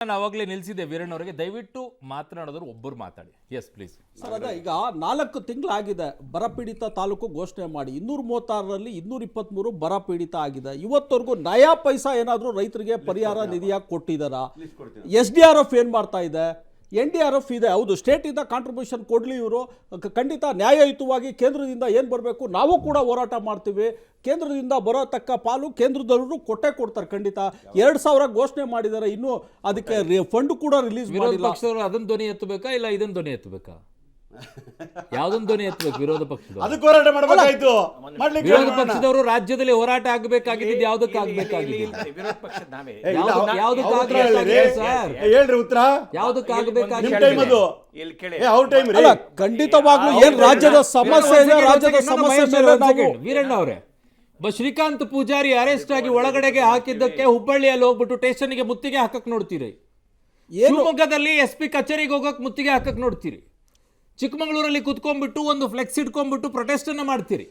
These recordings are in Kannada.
ನಾನು ಅವಾಗಲೇ ನಿಲ್ಲಿಸಿದ್ದೆ ವೀರಣ್ಣ ಅವರಿಗೆ, ದಯವಿಟ್ಟು ಮಾತನಾಡೋದ್ರು ಒಬ್ಬರು ಮಾತಾಡಿ. Yes please sir. ಅದೇ ಈಗ 4 ತಿಂಗಳಾಗಿದೆ ಬರಪೀಡಿತ ತಾಲೂಕು ಘೋಷಣೆ ಮಾಡಿ. 236ರಲ್ಲಿ 223 ಬರಪೀಡಿತ ಆಗಿದೆ. ಇವತ್ತವರೆಗೂ ನಯಾ ಪೈಸಾ ಏನಾದರೂ ರೈತರಿಗೆ ಪರಿಹಾರ ನಿಧಿಯಾಗಿ ಕೊಟ್ಟಿದ್ದಾರಾ? SDRF ಏನು ಮಾಡ್ತಾ ಇದೆ? NDRF ಇದೆ, ಹೌದು, ಸ್ಟೇಟಿಂದ ಕಾಂಟ್ರಿಬ್ಯೂಷನ್ ಕೊಡಲಿ. ಇವರು ಖಂಡಿತ ನ್ಯಾಯಯುತವಾಗಿ ಕೇಂದ್ರದಿಂದ ಏನು ಬರಬೇಕು ನಾವು ಕೂಡ ಹೋರಾಟ ಮಾಡ್ತೀವಿ. ಕೇಂದ್ರದಿಂದ ಬರೋ ತಕ್ಕ ಪಾಲು ಕೇಂದ್ರದವರು ಕೊಡ್ತಾರೆ ಖಂಡಿತ. 2000 ಘೋಷಣೆ ಮಾಡಿದ್ದಾರೆ, ಇನ್ನೂ ಅದಕ್ಕೆ ಫಂಡ್ ಕೂಡ ರಿಲೀಸ್ ಮಾಡಿಲ್ಲ. ಪಕ್ಷದವರು ಅದನ್ನ ಧ್ವನಿ ಎತ್ತಬೇಕಾ ಇಲ್ಲ ಇದನ್ನ ಧ್ವನಿ ಎತ್ತಬೇಕಾ? ಯಾವ್ದೊಂದು ಧ್ವನಿ ಎತ್ತಬೇಕು ವಿರೋಧ ಪಕ್ಷದವರು? ಅದಕ್ಕೆ ಹೋರಾಟ ಮಾಡಬೇಕಾಯ್ತು. ವಿರೋಧ ಪಕ್ಷದವರು ರಾಜ್ಯದಲ್ಲಿ ಹೋರಾಟ ಆಗಬೇಕಾಗಿದ್ದು ಯಾವ್ದಕ್ಕೆ ಆಗಬೇಕಾಗಿದೆ? ವಿರೋಧ ಪಕ್ಷದ ನಾವೇ ಹೇಳ್ರಿ ಉತ್ತರ. ಯಾವ್ದಕ್ಕೆ ಆಗಬೇಕಾಗಿದೆ? ಇಲ್ಲಿ ಕೇಳಿ. ಅಲ್ಲ, ಖಂಡಿತವಾಗ್ಲೂ ಏನ್ ರಾಜ್ಯದ ಸಮಸ್ಯೆ ಇದೆ, ರಾಜ್ಯದ ಸಮಸ್ಯೆ ಮೇಲೆ ನಾವು ವೀರಣ್ಣ ಅವರೇ, ಶ್ರೀಕಾಂತ್ ಪೂಜಾರಿ ಅರೆಸ್ಟ್ ಆಗಿ ಒಳಗಡೆಗೆ ಹಾಕಿದ್ದಕ್ಕೆ ಹುಬ್ಬಳ್ಳಿಯಲ್ಲಿ ಹೋಗ್ಬಿಟ್ಟು ಸ್ಟೇಷನ್ಗೆ ಮುತ್ತಿಗೆ ಹಾಕಕ್ ನೋಡ್ತೀರಿ. ಶಿವಮೊಗ್ಗದಲ್ಲಿ SP ಕಚೇರಿಗೆ ಹೋಗಕ್ ಮುತ್ತಿಗೆ ಹಾಕಕ್ ನೋಡ್ತೀರಿ. ಚಿಕ್ಕಮಗಳೂರಲ್ಲಿ ಕುತ್ಕೊಂಡ್ಬಿಟ್ಟು ಒಂದು ಫ್ಲೆಕ್ಸ್ ಇಟ್ಕೊಂಡ್ಬಿಟ್ಟು ಪ್ರೊಟೆಸ್ಟ್ ಅನ್ನ ಮಾಡ್ತೀರಿ.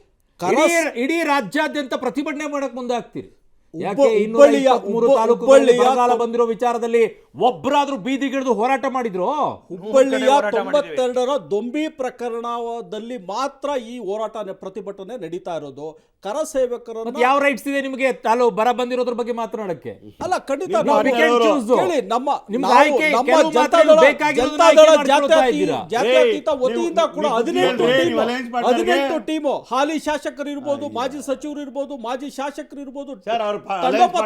ಇಡೀ ರಾಜ್ಯಾದ್ಯಂತ ಪ್ರತಿಭಟನೆ ಮಾಡಕ್ ಮುಂದೆ ಆಗ್ತೀರಿ. ಯಾಕೆ 223 ತಾಲೂಕುಗಳಲ್ಲಿ ಬರಗಾಲ ಬಂದಿರೋ ವಿಚಾರದಲ್ಲಿ ಒಬ್ಬರಾದ್ರೂ ಬೀದಿಗಿಳಿದು ಹೋರಾಟ ಮಾಡಿದ್ರು? ಹುಬ್ಬಳ್ಳಿಯ 92ರ ದೊಂಬಿ ಪ್ರಕರಣದಲ್ಲಿ ಮಾತ್ರ ಈ ಹೋರಾಟ ಪ್ರತಿಭಟನೆ ನಡೀತಾ ಇರೋದು. ಕರ ಸೇವಕರನ್ನ ಯಾವ ರೈಟ್ಸ್ ಇದೆ ನಿಮಗೆ ಬರ ಬಂದಿರೋದ್ರ ಬಗ್ಗೆ ಮಾತನಾಡಕ್ಕೆ? ಅಲ್ಲ, ಖಂಡಿತ ಜಾತ್ಯತೀತ ವತಿಯಿಂದ ಕೂಡ 18 ಟೀಮು, ಹಾಲಿ ಶಾಸಕರು ಇರ್ಬೋದು, ಮಾಜಿ ಸಚಿವರು ಇರ್ಬೋದು, ಮಾಜಿ ಶಾಸಕರು ಇರ್ಬೋದು,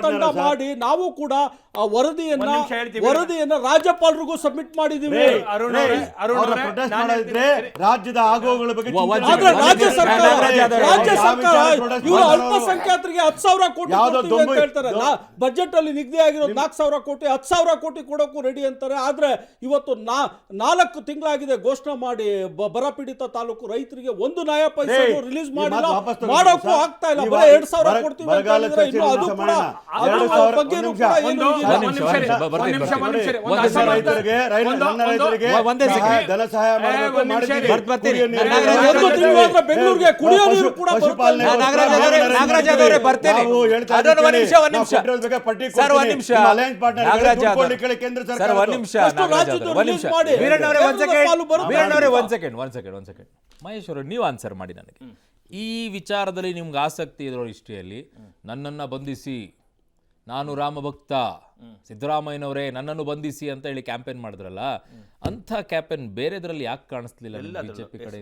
ತಂಡ ಮಾಡಿ ನಾವು ಕೂಡ ವರದಿಯನ್ನ ರಾಜ್ಯಪಾಲರಿಗೂ ಸಬ್ಮಿಟ್ ಮಾಡಿದೀವಿ. ರಾಜ್ಯದ ಆಗೋಗಳ ಬಗ್ಗೆ ರಾಜ್ಯ ಸರ್ಕಾರ ಇವರು ಅಲ್ಪಸಂಖ್ಯಾತರಿಗೆ 10,000 ಕೋಟಿ ಅಂತ ಹೇಳ್ತಾರೆ. ಬಜೆಟ್ ಅಲ್ಲಿ ನಿಗದಿ ಆಗಿರೋದು 4,000 ಕೋಟಿ, 10,000 ಕೋಟಿ ಕೊಡೋಕ್ಕೂ ರೆಡಿ ಅಂತಾರೆ. ಆದ್ರೆ ಇವತ್ತು 4 ತಿಂಗಳಾಗಿದೆ ಘೋಷಣೆ ಮಾಡಿ ಬರಪೀಡಿತ ತಾಲೂಕು ರೈತರಿಗೆ ಒಂದು ನಯ ಪೈಸೆ ರಿಲೀಸ್ ಮಾಡಿಲ್ಲ, ಮಾಡೋಕ್ಕೂ ಆಗ್ತಾ ಇಲ್ಲ. ಬರೀ 2,000 ಕೊಡ್ತೀವಿ ಅಂತ ಹೇಳಿದ್ರೆ ಇನ್ನು ಅದು ಕೂಡ ಬಗ್ಗೆನೂ ಕೂಡ ಏನು ಬೆಂಗಳೂರಿಗೆ ಕುಡಿಯೋ ನೀರು ಕೂಡ ಮಹೇಶ್ ಅವರು ನೀವು ಆನ್ಸರ್ ಮಾಡಿ ನನಗೆ. ಈ ವಿಚಾರದಲ್ಲಿ ನಿಮ್ಗೆ ಆಸಕ್ತಿ ಇರೋ ಹಿಸ್ಟ್ರಿಯಲ್ಲಿ ನನ್ನನ್ನು ಬಂಧಿಸಿ, ನಾನು ರಾಮಭಕ್ತ, ಸಿದ್ದರಾಮಯ್ಯನವರೇ ನನ್ನನ್ನು ಬಂಧಿಸಿ ಅಂತ ಹೇಳಿ ಕ್ಯಾಂಪೇನ್ ಮಾಡಿದ್ರಲ್ಲ, ಅಂಥ ಕ್ಯಾಂಪೇನ್ ಬೇರೆದ್ರಲ್ಲಿ ಯಾಕೆ ಕಾಣಿಸ್ಲಿಲ್ಲ ಬಿಜೆಪಿ ಕಡೆ?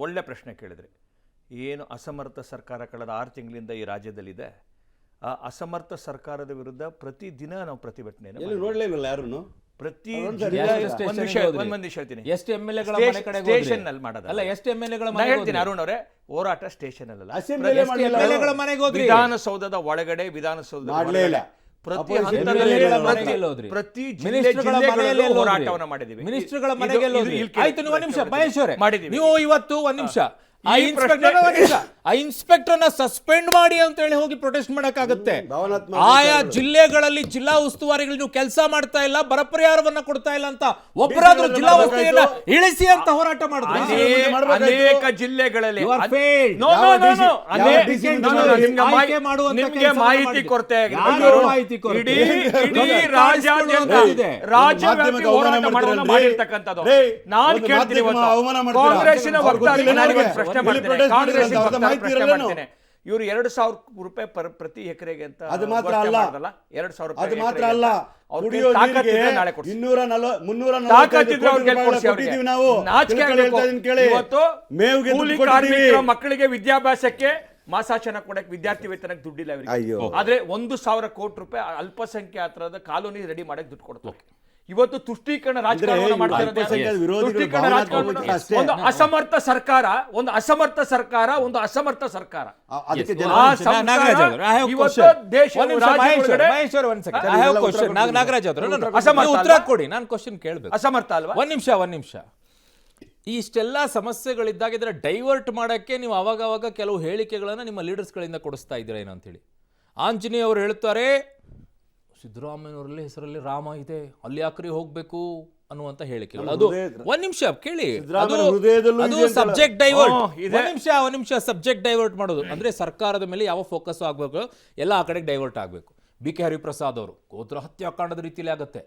ಒಳ್ಳೆ ಪ್ರಶ್ನೆ ಕೇಳಿದ್ರಿ. ಏನು ಅಸಮರ್ಥ ಸರ್ಕಾರ ಕಳೆದ 6 ತಿಂಗಳಿಂದ ಈ ರಾಜ್ಯದಲ್ಲಿದೆ. ಆ ಅಸಮರ್ಥ ಸರ್ಕಾರದ ವಿರುದ್ಧ ಪ್ರತಿದಿನ ನಾವು ಪ್ರತಿಭಟನೆ ನೋಡ್ಲಿಲ್ಲ ಯಾರು. ಪ್ರತಿ ಎಷ್ಟು MLA-ಗಳ ಮನೆ ಕಡೆ ಸ್ಟೇಷನ್ ನಲ್ಲಿ ಮಾಡೋದು ಅಲ್ಲ, ಎಷ್ಟು MLA-ಗಳ ಮನೆ ಹೇಳ್ತೀನಿ ಅರುಣ್ ಅವರೇ, ಹೋರಾಟ ಸ್ಟೇಷನ್ ಅಲ್ಲ, MLA-ಗಳ ಮನೆಗೆ ಹೋದ್ರಿ. ವಿಧಾನಸೌಧದ ಒಳಗಡೆ, ವಿಧಾನಸೌಧದ ಪ್ರತಿ ಹಂತದಲ್ಲಿ ಪ್ರತಿ ಜಿಲ್ಲೆಗಳಲ್ಲಿ ಹೋರಾಟವನ್ನ ಮಾಡಿದೀವಿ. ಮಿನಿಸ್ಟರ್ಗಳ ಮನೆಗೆ ಆಯ್ತು. ನೀವು 1 ನಿಮಿಷ ಮಹೇಶ್ ಅವರೇ, ನೀವು ಇವತ್ತು 1 ನಿಮಿಷ ಆ ಇನ್ಸ್ಪೆಕ್ಟರ್ನ ಸಸ್ಪೆಂಡ್ ಮಾಡಿ ಅಂತ ಹೇಳಿ ಹೋಗಿ ಪ್ರೊಟೆಸ್ಟ್ ಮಾಡಕ್ಕಾಗತ್ತೆ? ಆಯಾ ಜಿಲ್ಲೆಗಳಲ್ಲಿ ಜಿಲ್ಲಾ ಉಸ್ತುವಾರಿಗಳು ನೀವು ಕೆಲಸ ಮಾಡ್ತಾ ಇಲ್ಲ, ಬರ ಪರಿಹಾರವನ್ನ ಕೊಡ್ತಾ ಇಲ್ಲ ಅಂತ ಒಬ್ಬರಾದ್ರೂ ಜಿಲ್ಲಾ ಉಸ್ತುವಾರಿಯನ್ನ ಇಳಿಸಿ ಅಂತ ಹೋರಾಟ ಮಾಡಿದ್ರು. ಅನೇಕ ಜಿಲ್ಲೆಗಳಲ್ಲಿ ಮಾಹಿತಿ ಕೊರತೆ, ಇಡೀ ರಾಜ್ಯವ್ಯಾಪಿ ಹೋರಾಟ ಮಾಡಿರ್ತಕ್ಕಂಥದ್ದು. ನಾನು ಕೇಳ್ತೀನಿ, ಕಾಂಗ್ರೆಸ್ಸಿನ ವಕ್ತಾರರಿಗೆ ಪ್ರಶ್ನೆ ಮಾಡ್ತೇನೆ. ಇವರು 2,000 ರೂಪಾಯಿ ಪ್ರತಿ ಎಕರೆಗೆ ಅಂತ ಅದು ಮಾತ್ರ ಅಲ್ಲ, 2,000 ಅದು ಮಾತ್ರ ಅಲ್ಲ, ಮಕ್ಕಳಿಗೆ ವಿದ್ಯಾಭ್ಯಾಸಕ್ಕೆ ಮಾಸಾಶನ ಕೊಡಕ್ಕೆ ವಿದ್ಯಾರ್ಥಿ ವೇತನಕ್ಕೆ ದುಡ್ಡಿಲ್ಲ ಅವರಿಗೆ. ಆದ್ರೆ 1,000 ಕೋಟಿ ರೂಪಾಯಿ ಅಲ್ಪಸಂಖ್ಯಾತರ ಕಾಲೋನಿ ರೆಡಿ ಮಾಡಕ್ಕೆ ದುಡ್ಡು ಕೊಡ್ತಾರೆ. ಇವತ್ತು ತುಷ್ಟೀಕರಣ ರಾಜಕಾರಣ ಮಾಡ್ತಾರೆ. ಒಂದು ಅಸಮರ್ಥ ಸರ್ಕಾರ, ಒಂದು ಅಸಮರ್ಥ ಸರ್ಕಾರ, ಒಂದು ಅಸಮರ್ಥ ಸರ್ಕಾರ. ನಾಗರಾಜ್ ಉತ್ತರ ಕೊಡಿ, ನಾನು ಕ್ವಶನ್ ಕೇಳಬೇಕು. ಅಸಮರ್ಥ ಅಲ್ವಾ? 1 ನಿಮಿಷ. ಇಷ್ಟೆಲ್ಲ ಸಮಸ್ಯೆಗಳಿದ್ದಾಗ ಇದರ ಡೈವರ್ಟ್ ಮಾಡಕ್ಕೆ ನೀವು ಅವಾಗ ಕೆಲವು ಹೇಳಿಕೆಗಳನ್ನ ನಿಮ್ಮ ಲೀಡರ್ಸ್ಗಳಿಂದ ಕೊಡಿಸ್ತಾ ಇದ್ದೀರಾ ಏನೋ ಅಂತೇಳಿ. ಆಂಜನೇಯ ಅವರು ಹೇಳ್ತಾರೆ, ಸಿದ್ದರಾಮಯ್ಯನವರಲ್ಲಿ ಹೆಸರಲ್ಲಿ ರಾಮ ಇದೆ, ಅಲ್ಲಿ ಯಾಕ್ರಿ ಹೋಗ್ಬೇಕು ಅನ್ನುವಂತ ಹೇಳಿಕೆಗಳು. ಅದು 1 ನಿಮಿಷ ಕೇಳಿ, ಅದು ಸಬ್ಜೆಕ್ಟ್ ಡೈವರ್ಟ್. 1 ನಿಮಿಷ ಸಬ್ಜೆಕ್ಟ್ ಡೈವರ್ಟ್ ಮಾಡೋದು ಅಂದ್ರೆ ಸರ್ಕಾರದ ಮೇಲೆ ಯಾವ ಫೋಕಸ್ ಆಗ್ಬೇಕು, ಎಲ್ಲ ಆ ಕಡೆಗೆ ಡೈವರ್ಟ್ ಆಗ್ಬೇಕು. BK ಹರಿಪ್ರಸಾದ್ ಅವರು ಗೋತ್ರ ಹತ್ಯಾಕಾಂಡದ ರೀತಿಯಲ್ಲಿ ಆಗತ್ತೆ.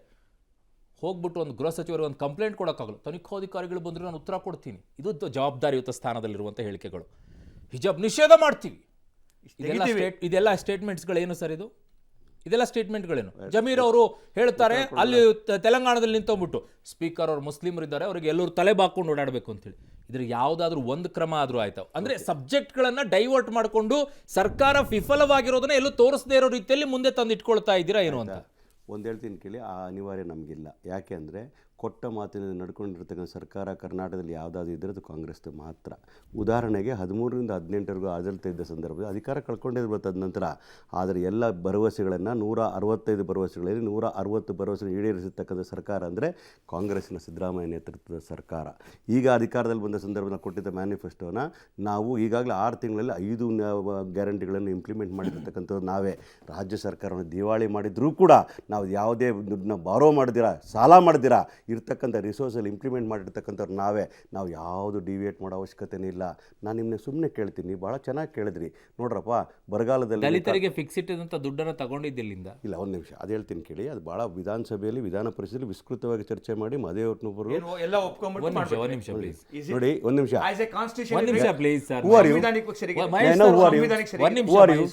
ಹೋಗ್ಬಿಟ್ಟು ಒಂದು ಗೃಹ ಸಚಿವರಿಗೆ ಒಂದು ಕಂಪ್ಲೇಂಟ್ ಕೊಡೋಕ್ಕಾಗಲ್ಲ. ತನಿಖಾಧಿಕಾರಿಗಳು ಬಂದರೆ ನಾನು ಉತ್ತರ ಕೊಡ್ತೀನಿ. ಇದು ಜವಾಬ್ದಾರಿಯುತ ಸ್ಥಾನದಲ್ಲಿರುವಂಥ ಹೇಳಿಕೆಗಳು. ಹಿಜಾಬ್ ನಿಷೇಧ ಮಾಡ್ತೀವಿ, ಇದೆಲ್ಲ ಸ್ಟೇಟ್ಮೆಂಟ್ಸ್ಗಳೇನು ಸರ್? ಇದೆಲ್ಲ ಸ್ಟೇಟ್ಮೆಂಟ್ಗಳೇನು? ಜಮೀರ್ ಅವರು ಹೇಳ್ತಾರೆ ಅಲ್ಲಿ ತೆಲಂಗಾಣದಲ್ಲಿ ನಿಂತೋಗ್ಬಿಟ್ಟು ಸ್ಪೀಕರ್ ಅವ್ರು ಮುಸ್ಲಿಮರಿದ್ದಾರೆ, ಅವ್ರಿಗೆ ಎಲ್ಲರೂ ತಲೆ ಬಾಕೊಂಡು ಓಡಾಡಬೇಕು ಅಂತೇಳಿ. ಇದ್ರ ಯಾವುದಾದ್ರೂ ಒಂದು ಕ್ರಮ ಆದರೂ ಆಯ್ತಾವ ಅಂದ್ರೆ ಸಬ್ಜೆಕ್ಟ್ಗಳನ್ನು ಡೈವರ್ಟ್ ಮಾಡಿಕೊಂಡು ಸರ್ಕಾರ ವಿಫಲವಾಗಿರೋದನ್ನ ಎಲ್ಲೂ ತೋರಿಸದೇ ಇರೋ ರೀತಿಯಲ್ಲಿ ಮುಂದೆ ತಂದು ಇಟ್ಕೊಳ್ತಾ ಇದ್ದೀರಾ ಏನು ಅಂತ? ಒಂದು ಹೇಳ್ತೀನಿ ಕೇಳಿ, ಆ ಅನಿವಾರ್ಯ ನಮಗಿಲ್ಲ. ಯಾಕೆ ಅಂದರೆ ಕೊಟ್ಟ ಮಾತಿನಲ್ಲಿ ನಡ್ಕೊಂಡಿರ್ತಕ್ಕಂಥ ಸರ್ಕಾರ ಕರ್ನಾಟಕದಲ್ಲಿ ಯಾವುದಾದ್ರು ಇದ್ದರೆ ಅದು ಕಾಂಗ್ರೆಸ್ದು ಮಾತ್ರ. ಉದಾಹರಣೆಗೆ 13ರಿಂದ 18ವರೆಗೂ ಆಡಳಿತ ಇದ್ದ ಸಂದರ್ಭದಲ್ಲಿ ಅಧಿಕಾರ ಕಳ್ಕೊಂಡಿದ್ದು ತದ ನಂತರ, ಆದರೆ ಎಲ್ಲ ಭರವಸೆಗಳನ್ನು 165 ಭರವಸೆಗಳಲ್ಲಿ 160 ಭರವಸೆಗಳನ್ನು ಈಡೇರಿಸಿರ್ತಕ್ಕಂಥ ಸರ್ಕಾರ ಅಂದರೆ ಕಾಂಗ್ರೆಸ್ಸಿನ ಸಿದ್ದರಾಮಯ್ಯ ನೇತೃತ್ವದ ಸರ್ಕಾರ. ಈಗ ಅಧಿಕಾರದಲ್ಲಿ ಬಂದ ಸಂದರ್ಭದಲ್ಲಿ ಕೊಟ್ಟಿದ್ದ ಮ್ಯಾನಿಫೆಸ್ಟೋನ ನಾವು ಈಗಾಗಲೇ 6 ತಿಂಗಳಲ್ಲಿ 5 ಗ್ಯಾರಂಟಿಗಳನ್ನು ಇಂಪ್ಲಿಮೆಂಟ್ ಮಾಡಿರ್ತಕ್ಕಂಥದ್ದು ನಾವೇ. ರಾಜ್ಯ ಸರ್ಕಾರವನ್ನು ದಿವಾಳಿ ಮಾಡಿದ್ರೂ ಕೂಡ ನಾವು ಯಾವುದೇ ದುಡ್ಡನ್ನ ಬಾರೋ ಮಾಡಿದಿರಾ, ಸಾಲ ಮಾಡಿದಿರಾ, ಇರ್ತಕ್ಕಂಥ ರಿಸೋರ್ಸಲ್ಲಿ ಇಂಪ್ಲಿಮೆಂಟ್ ಮಾಡಿರ್ತಕ್ಕಂಥವ್ರು ನಾವೇ. ನಾವು ಯಾವುದು ಡಿವಿಯೇಟ್ ಮಾಡೋ ಅವಶ್ಯಕತೆನೇ ಇಲ್ಲ. ನಾನು ನಿಮ್ಮನ್ನ ಸುಮ್ಮನೆ ಕೇಳ್ತೀನಿ, ಭಾಳ ಚೆನ್ನಾಗಿ ಕೇಳಿದ್ರಿ. ನೋಡ್ರಪ್ಪ, ಬರಗಾಲದಲ್ಲಿ ದಲಿತರಿಗೆ ಫಿಕ್ಸ್ ಇಟ್ಟಿದಂಥ ದುಡ್ಡನ್ನು ತಗೊಂಡಿದ್ದಿಲ್ಲಿಂದ ಇಲ್ಲ, ಒಂದು ನಿಮಿಷ ಅದು ಹೇಳ್ತೀನಿ ಕೇಳಿ. ಅದು ಭಾಳ ವಿಧಾನಸಭೆಯಲ್ಲಿ ವಿಧಾನ ಪರಿಷತ್ತಲ್ಲಿ ವಿಸ್ತೃತವಾಗಿ ಚರ್ಚೆ ಮಾಡಿ ಮದೇವಟ್ನೊಬ್ಬರು ಎಲ್ಲ ಒಪ್ಕೊಂಡ್ಬಿಟ್ಟು ಒಂದು ನಿಮಿಷ ಪ್ಲೀಸ್ ನೋಡಿ, ಒಂದು ನಿಮಿಷ ಒಂದು ನಿಮಿಷ ಪ್ಲೀಸ್ ಸರ್. ಸಾಂವಿಧಾನಿಕ ಪಕ್ಷರಿಗೆ ಮಹೇಶ್ ಸರ್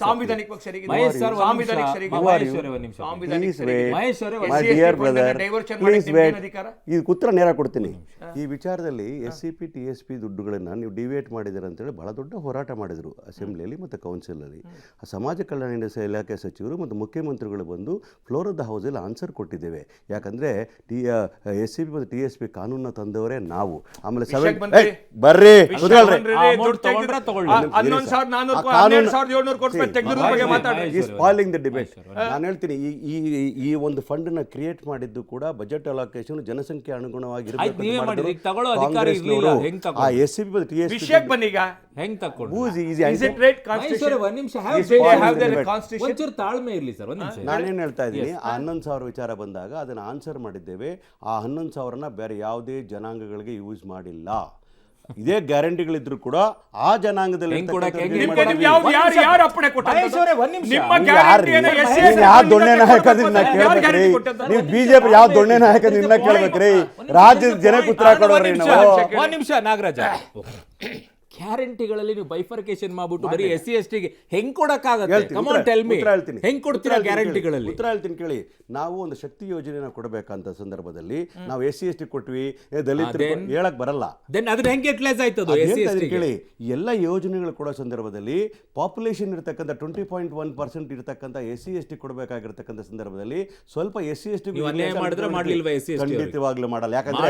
ಸಾಂವಿಧಾನಿಕ ಪಕ್ಷರಿಗೆ ಮಹೇಶ್ ಸರ್ ಸಾಂವಿಧಾನಿಕ ಶರೀಗೆ ಒಂದು ನಿಮಿಷ ಸಾಂವಿಧಾನಿಕ ಶರೀಗೆ ಮಹೇಶ್ ಅವರೇ my dear brother, diversion please wait. ಅಧಿಕಾರ ಈ ಉತ್ತರ ನೇರ ಕೊಡ್ತೀನಿ. ಈ ವಿಚಾರದಲ್ಲಿ SCP TSP ದುಡ್ಡುಗಳನ್ನು ನೀವು ಡಿವೇಟ್ ಮಾಡಿದ್ದೀರ ಅಂತೇಳಿ ಬಹಳ ದೊಡ್ಡ ಹೋರಾಟ ಮಾಡಿದರು ಅಸೆಂಬ್ಲಿಯಲ್ಲಿ ಮತ್ತು ಕೌನ್ಸಿಲಲ್ಲಿ. ಸಮಾಜ ಕಲ್ಯಾಣ ಇಲಾಖೆ ಸಚಿವರು ಮತ್ತು ಮುಖ್ಯಮಂತ್ರಿಗಳು ಬಂದು ಫ್ಲೋರ್ ಆಫ್ ದ ಹೌಸಲ್ಲಿ ಆನ್ಸರ್ ಕೊಟ್ಟಿದ್ದೇವೆ. ಯಾಕಂದರೆ SCP ಮತ್ತು TSP ಕಾನೂನನ್ನ ತಂದವರೇ ನಾವು. ಆಮೇಲೆ ಬರ್ರಿ ಸ್ಪಾಯ್ಲಿಂಗ್ ದ ಡಿಬೇಟ್. ನಾನು ಹೇಳ್ತೀನಿ, ಈ ಒಂದು ಫಂಡನ್ನ ಕ್ರಿಯೇಟ್ ಮಾಡಿದ್ದು ಕೂಡ ಬಜೆಟ್ ಅಲೋಕೇಶನ್ ಜನಸಂಖ್ಯೆ ಅನುಗುಣವಾಗಿರಬೇಕು. ತಾಳ್ಮೆ ಇರಲಿ ಸರ್. ನಾನೇನು ಹೇಳ್ತಾ ಇದ್ದೀನಿ, ಆ 11,000 ವಿಚಾರ ಬಂದಾಗ ಅದನ್ನು ಆನ್ಸರ್ ಮಾಡಿದ್ದೇವೆ. ಆ 11,000ನ ಬೇರೆ ಯಾವುದೇ ಜನಾಂಗಗಳಿಗೆ ಯೂಸ್ ಮಾಡಿಲ್ಲ. ಇದೇ ಗ್ಯಾರಂಟಿಗಳಿದ್ರು ಕೂಡ ಆ ಜನಾಂಗದಲ್ಲಿ ಯಾವ ದೊಣ್ಣೆ ನಾಯಕದಿಂದ ಕೇಳ್ಬೇಕ್ರಿ? ನೀವು ಬಿಜೆಪಿ ಯಾವ ದೊಣ್ಣೆ ನಾಯಕದಿಂದ ಕೇಳ್ಬೇಕ್ರಿ? ರಾಜ್ಯದ ಜನಕ್ಕೆ ಉತ್ತರ ಕೊಡೋರಿ ನಾವು. ಒಂದ್ ನಿಮಿಷ ನಾಗರಾಜ, ಗ್ಯಾರಂಟಿಗಳಲ್ಲಿ ನೀವು ಬೈಫರ್ಕೇಶನ್ ಮಾಡ್ಬಿಟ್ಟು ಬರೀ SC/ST ಗೆ ಹೆಂಗ್ ಕೊಡಕ್ಕಾಗತ್ತೆ? ಹೆಂಗ್ ಕೊಡ್ತೀರಾ ಗ್ಯಾರಂಟಿಗಳಲ್ಲಿ? ಉತ್ತರ ಹೇಳ್ತೀನಿ ಕೇಳಿ. ನಾವು ಒಂದು ಶಕ್ತಿ ಯೋಜನೆನ ಕೊಡಬೇಕಂತ ಸಂದರ್ಭದಲ್ಲಿ ನಾವು SC/ST ಕೊಟ್ವಿ, ದಲಿತರು ಹೇಳಕ್ ಬರಲ್ಲ. ಅದನ್ನ ಹೆಂಗ್ ಯುಟಿಲೈಸ್ ಆಯ್ತದು? ಕೇಳಿ, ಎಲ್ಲ ಯೋಜನೆಗಳು ಕೊಡೋ ಸಂದರ್ಭದಲ್ಲಿ ಪಾಪ್ಯುಲೇಷನ್ ಇರತಕ್ಕಂಥ 20.1% ಇರತಕ್ಕಂಥ SC/ST ಕೊಡಬೇಕಾಗಿರ್ತಕ್ಕಂಥ ಸಂದರ್ಭದಲ್ಲಿ ಸ್ವಲ್ಪ SC/ST ಖಂಡಿತವಾಗ್ಲೂ ಮಾಡಲ್ಲ. ಯಾಕಂದ್ರೆ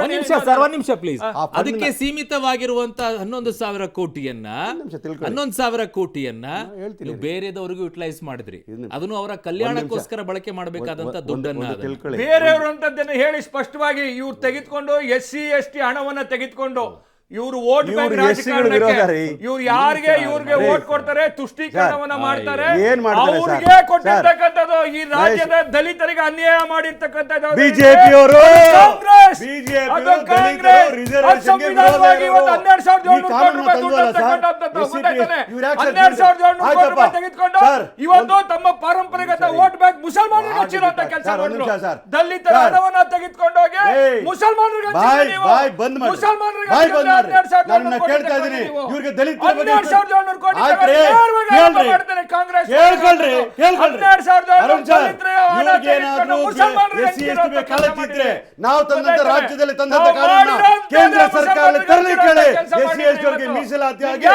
ಒಂದ್ ನಿಮಿಷ ಪ್ಲೀಸ್. ಅದಕ್ಕೆ ಸೀಮಿತವಾಗಿರುವಂತಹ 11,000 ಕೋಟಿಯನ್ನ ನೀವು ಬೇರೆದವರಿಗೂ ಯುಟಿಲೈಸ್ ಮಾಡಿದ್ರಿ. ಅದನ್ನು ಅವರ ಕಲ್ಯಾಣಕ್ಕೋಸ್ಕರ ಬಳಕೆ ಮಾಡಬೇಕಾದಂತ ದುಡ್ಡನ್ನ ಬೇರೆಯವರು ಅಂತದ್ದನ್ನ ಹೇಳಿ ಸ್ಪಷ್ಟವಾಗಿ ಇವ್ರು ತೆಗೆದುಕೊಂಡು SC/ST ಹಣವನ್ನ ತೆಗೆದುಕೊಂಡು ಇವರು ವೋಟ್ ಬ್ಯಾಂಕ್ ರಾಜಕಾರಣಕ್ಕೆ ಇವ್ರು ಯಾರಿಗೆ ಇವ್ರಿಗೆ ವೋಟ್ ಕೊಡ್ತಾರೆ, ತುಷ್ಟೀಕರಣವನ್ನ ಮಾಡ್ತಾರೆ. ಅವ್ರಿಗೆ ಕೊಟ್ಟಿರ್ತಕ್ಕಂಥದ್ದು ಈ ರಾಜ್ಯದ ದಲಿತರಿಗೆ ಅನ್ಯಾಯ ಮಾಡಿರ್ತಕ್ಕಂಥದ್ದು ಬಿಜೆಪಿಯವರು. ಕಾಂಗ್ರೆಸ್ ಸಂವಿಧಾನವಾಗಿ ಇವತ್ತು 12,700 ಕೋಟಿ ರೂಪಾಯಿ ದುಡ್ಡು ತಗೊಂಡಂತದ್ದು ಗೊತ್ತಾಯ್ತಾನೆ. 12,700 ಕೋಟಿ ರೂಪಾಯಿ ತೆಗೆದುಕೊಂಡು ಇವತ್ತು ತಮ್ಮ ಪಾರಂಪರಿಕ ವೋಟ್ ಬ್ಯಾಂಕ್ ಮುಸಲ್ಮಾನರಿಗೆ ಹಚ್ಚಿರುವಂತ ಕೆಲಸ ಮಾಡಿದ್ರು. ದಲಿತರ ಹಣವನ್ನ ತೆಗೆದುಕೊಂಡೋಗಿ ಮುಸಲ್ಮಾನರಿಗೆ ಮುಸಲ್ಮಾನರಿಗೆ ನಾನು ಕೇಳ್ತಾ ಇದ್ದೀನಿ, ಇವ್ರಿಗೆ ದಲಿತರ ಬಗ್ಗೆ ನಾವು ತಂದಂತ ರಾಜ್ಯದಲ್ಲಿ ತಂದಂತ ಕಾನೂನನ್ನ ಕೇಂದ್ರ ಸರ್ಕಾರ ತರಲಿಕ್ಕೆ SC/ST ಮೀಸಲಾತಿಯಾಗಿ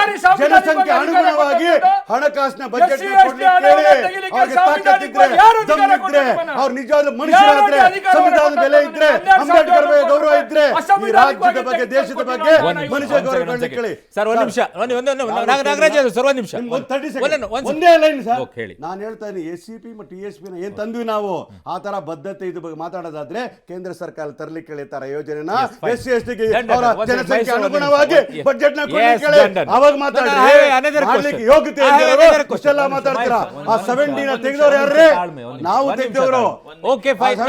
ಜನಸಂಖ್ಯೆ ಅನುಗುಣವಾಗಿ ಹಣಕಾಸಿನ ಬಜೆಟ್ ಅವ್ರು ನಿಜವಾದ ಮನುಷ್ಯರಾದ್ರೆ, ಸಂವಿಧಾನದ ಬೆಲೆ ಇದ್ರೆ, ಅಂಬೇಡ್ಕರ್ ಗೌರವ ಇದ್ರೆ, ಈ ರಾಜ್ಯದ ಬಗ್ಗೆ ದೇಶದ ಬಗ್ಗೆ ಸರ್ ಒಂದ್ ನಿಮಿಷ ನಾಗರಾಜ್ ಸರ್ ಒಂದ್ ನಿಮಿಷ ಒಂದೇ ಲೈನ್ ಸರ್. ನಾನು ಹೇಳ್ತಾ ಇದ್ದೀನಿ, SCP ಮತ್ತು TSP ಏನ್ ತಂದ್ವಿ ನಾವು, ಆ ತರ ಬದ್ಧತೆ ಇದು ಬಗ್ಗೆ ಮಾತಾಡೋದಾದ್ರೆ ಕೇಂದ್ರ ಸರ್ಕಾರ ತರಲಿಕ್ಕೆ ತರ ಯೋಜನೆನ SC/ST ಅವರ ಜನಸಂಖ್ಯೆ ಅನುಗುಣವಾಗಿ ಬಜೆಟ್ ನ ಅವಾಗ ಮಾತಾಡ್ರಿ. ಯೋಗ್ಯತೆ ಇಷ್ಟೆಲ್ಲ ಮಾತಾಡ್ತೀರಾ? ಆ 70 ತೆಗೆದವ್ರು ಯಾರ್ರಿ? ನಾವು ತೆಗೆದವರು. ಓಕೆ ಫೈನ್,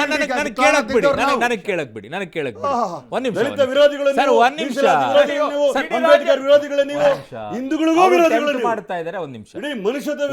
ನನಗೆ ಕೇಳಕ್ ಬಿಡಿ. ಒಂದ್ ನಿಮಿಷ ಸರ್, ಒಂದ್ ನಿಮಿಷ ಅಂಬೇಡ್ಕರ್ ವಿರೋಧಿಗಳು ನೀವು, ಹಿಂದೂಗಳಿಗೂ ವಿರೋಧಿಗಳು ಮಾಡ್ತಾ ಇದ್ದಾರೆ. ಒಂದ್ ನಿಮಿಷ ಮನುಷ್ಯತ್ವ